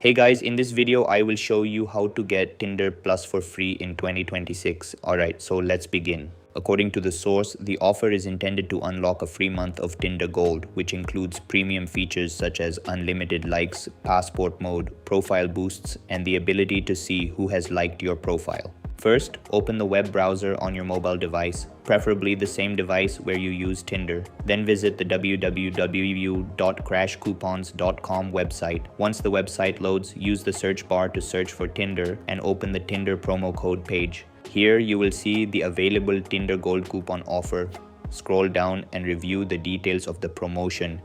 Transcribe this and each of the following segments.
Hey guys, in this video, I will show you how to get Tinder Plus for free in 2026. Alright, so let's begin. According to the source, the offer is intended to unlock a free month of Tinder Gold, which includes premium features such as unlimited likes, passport mode, profile boosts, and the ability to see who has liked your profile. First, open the web browser on your mobile device, preferably the same device where you use Tinder. Then visit the www.crashcoupons.com website. Once the website loads, use the search bar to search for Tinder and open the Tinder promo code page. Here you will see the available Tinder Gold coupon offer. Scroll down and review the details of the promotion.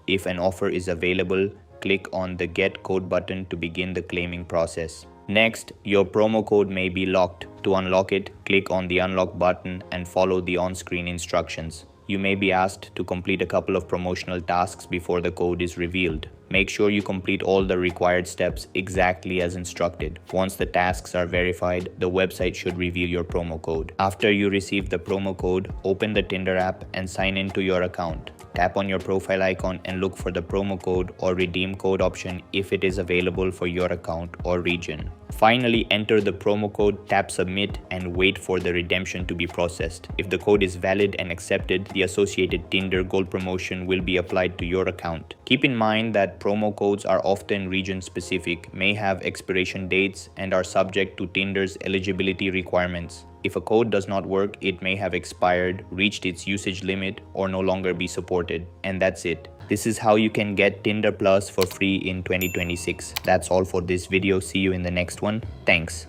If an offer is available, click on the Get Code button to begin the claiming process. Next, your promo code may be locked. To unlock it, click on the Unlock button and follow the on-screen instructions. You may be asked to complete a couple of promotional tasks before the code is revealed. Make sure you complete all the required steps exactly as instructed. Once the tasks are verified, the website should reveal your promo code. After you receive the promo code, open the Tinder app and sign into your account. Tap on your profile icon and look for the promo code or redeem code option if it is available for your account or region. Finally, enter the promo code, tap submit, and wait for the redemption to be processed. If the code is valid and accepted, the associated Tinder Gold promotion will be applied to your account. Keep in mind that promo codes are often region-specific, may have expiration dates, and are subject to Tinder's eligibility requirements. If a code does not work, it may have expired, reached its usage limit, or no longer be supported. And that's it. This is how you can get Tinder Plus for free in 2026. That's all for this video. See you in the next one. Thanks.